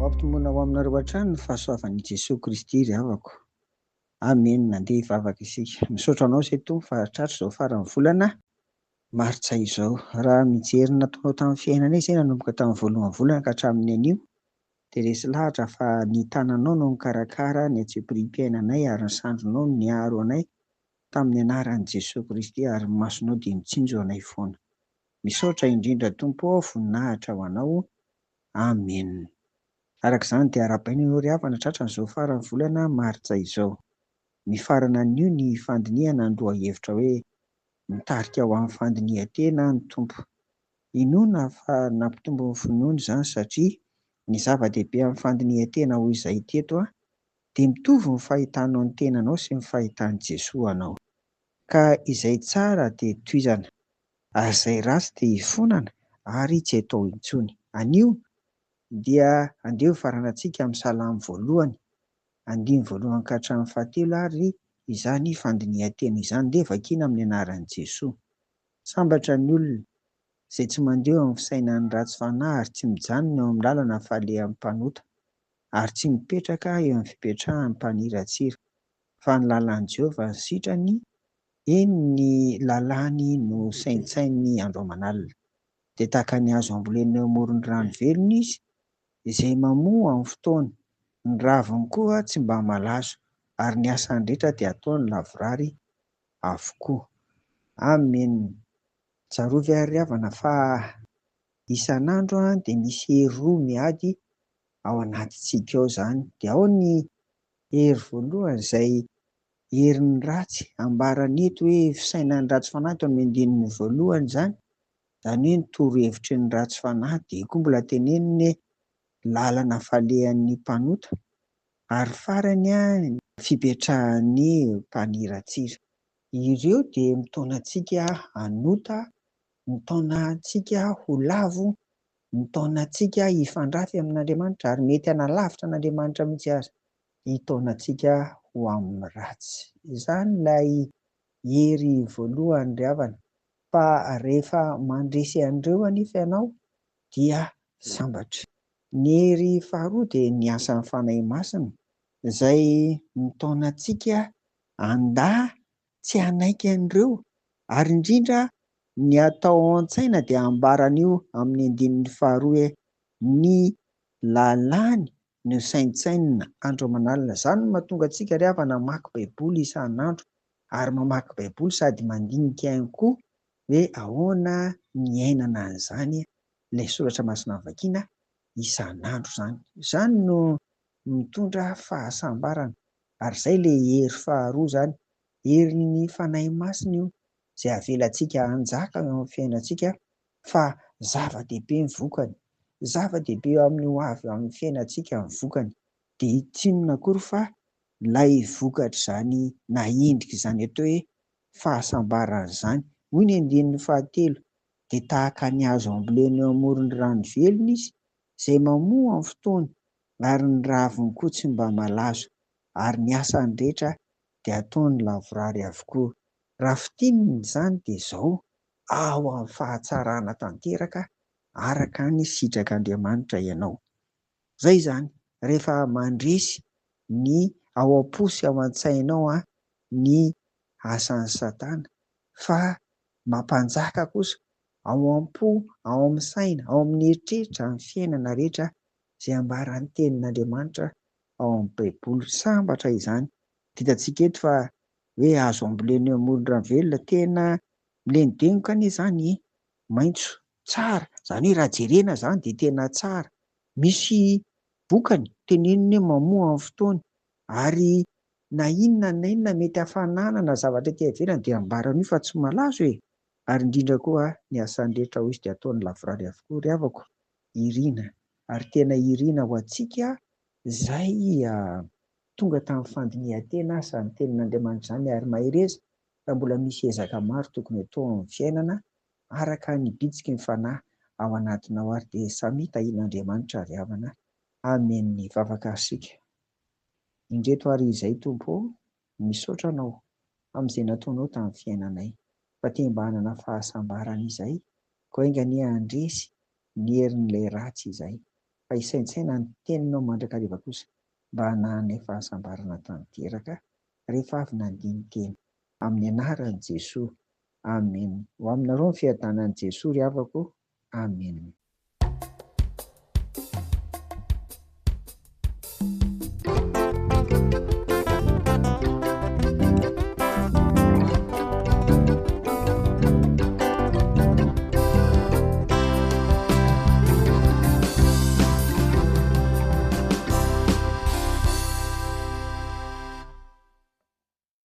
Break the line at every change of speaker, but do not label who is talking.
Mampitombona ho aminareo hatrany ny fahasoavan'i Jesosy Kristy ry havako. Amen. Nandeha hivavaka isika. Misaotra anao izay tompo fa tratra izao faran'ny volana martsa izao. Raha mijery ny nataonao tamin'ny fiainana izay nanomboka tamin'ny voalohan'ny volana ka hatramin'ny anio, dia resy lahatra fa ny tananao no mikarakara ny hatsemporim-piainanay ary ny sandronao no niaro anay tamin'ny anaran'i Jesosy Kristy ary ny masonao dia mitsinjo anay foana. Misaotra indrindra tompo aho, voninahitra ho anao. Amen. Arak'izany dia arapaina ianao ry havana tratra n'izao faran'ny volana martsa izao. Mifarana an'io ny fandiniana ny lohahevitra hoe mitarika ho amin'ny fandinihan-tena ny tompo. Inoana fa nampitombo ny finoana izany satria ny zava-dehibe amin'ny fandinihan-tena hoy izay teto dia mitovy ny fahitanao ny tenanao sy ny fahitan'i Jesosy anao. Ka izay tsara dia tohizana, ary izay ratsy dia hifonana ary tsy atao intsony. Anio dia andeha ho faranantsika amin'ny salamy voalohany, 1:1 ka hatramin'ny 7 ary izany fandinihan-tena izany dia vakiana amin'ny anaran'i Jesosy. Sambatra ny olona izay tsy mandeha amin'ny fisainan'ny ratsy fanahy ary tsy mijanona eo amin'ny lalana falehan'ny mpanota ary tsy mipetraka eo amin'ny fipetrahan'ny mpaniratsira, fa ny lalàn'i Jehovah ny sitrany, eny ny lalàny no saintsainy andro aman'alina. Dia tahaka ny hazo ambolena eo amoron'ny rano velona izy, izay mamoa amin'ny fotoana, ny raviny koa tsy mba malazo, ary ny asany rehetra dia ataony lavorary avokoa. Amen. Tsarovy ary ry havana fa isan'andro dia misy hery roa miady ao anatintsika ao izany. Dia ao ny hery voalohany izay herin'ny ratsy, ambarany eto hoe fisainan'ny ratsy fanahy tao amin'ny andininy voalohany izany, izany hoe ny torohevitry ny ratsy fanahy, dia koa mbola teneniny lalana falehan'ny mpanota, ary farany ny fipetrahan'ny mpaniratsira. Ireo dia mitaona antsika hanota, mitaona antsika ho lavo, mitaona antsika hifandrafy amin'Andriamanitra, ary mety hanalavitra an'Andriamanitra mihitsy aza, hitaona antsika ho amin'ny ratsy. Izany ilay hery voalohany ry havana. Fa rehefa mandresy an'ireo anefa ianao dia sambatra. Ny hery faharoa dia ny asan'ny fanahy masina, izay mitaona antsika handà tsy hanaiky an'ireo, ary indrindra ny atao an-tsaina dia ambaran'io amin'ny andininy faharoa hoe ny lalàny no saintsainina andro aman'alina. Izany no mahatonga antsika ry havana mamaky baiboly isan'andro, ary mamaky baiboly sady mandinika ihany koa hoe ahoana ny ainana an'izany ilay soratra masina vakiana isan'andro izany. Izany no mitondra fahasambarana, ary izay ilay hery faharoa izany, herin'ny fanahy masina io, izay avelantsika hanjaka eo amin'ny fiainantsika fa zava-dehibe ny vokany, zava-dehibe eo amin'ny ho avy amin'ny fiainantsika ny vokany. Dia tsy inona akory fa ilay vokatra izany na endrika izany atao hoe fahasambarana izany. Hoy ny andininy 7, dia tahaka ny hazo ambolena eo amoron'ny rano velona izy, izay mamoa amin'ny fotoana, ary ny raviny koa tsy mba malazo, ary ny asany rehetra dia ataony lavorary avokoa. Raha fitininy izany dia izao, ao amin'ny fahatsarana tanteraka araka ny sidrak'Andriamanitra ianao. Izay izany, rehefa mandresy ny ao am-po sy ao an-tsainao ny asan'ny Satana, fa mampanjaka kosa ao am-po, ao amin'ny saina, ao amin'ny eritreritra, amin'ny fiainana rehetra izay ambaran'ny tenin'Andriamanitra ao amin'ny baiboly. Sambatra izany. Hitantsika eto fa hoe azo ambolena eo amoron'ny rano velona, tena milenodenoka anie izany, maitso, tsara. Izany hoe raha jerena izany dia tena tsara. Misy bokany teneniny hoe mamoa amin'ny fotoana, ary na inona na inona mety hafanana zavatra ety ivelany dia ambaran'io fa tsy malazo e. Ary indrindra koa ny asany rehetra hoy izy dia ataony lavorary avokoa ry havako. Irina, ary tena irina ho antsika izay tonga tamin'ny fandinihan-tena izany tenin'Andriamanitra izany, ary mahery eza fa mbola misy ezaka maro tokony atao amin'ny fiainana araka ny bitsiky ny fanahy ao anatinao ary, dia samy tahian'Andriamanitra ry havana. Amen. Ny vavaka sika indreto ary izay tompo, misaotra anao amin'izay nataonao tamin'ny fiainanay, fa te mba hanana fahasambarana izay, koa aingany handresy ny herin'ilay ratsy izay. fa isaintsaina ny teninao mandrakariva kosa mba hanahanay fahasambarana tanteraka rehefa avy nandiny teny, amin'ny anaran'i Jesoa. Amen. Ho aminareo ny fiadanan'i Jesoa ry havako. Amen.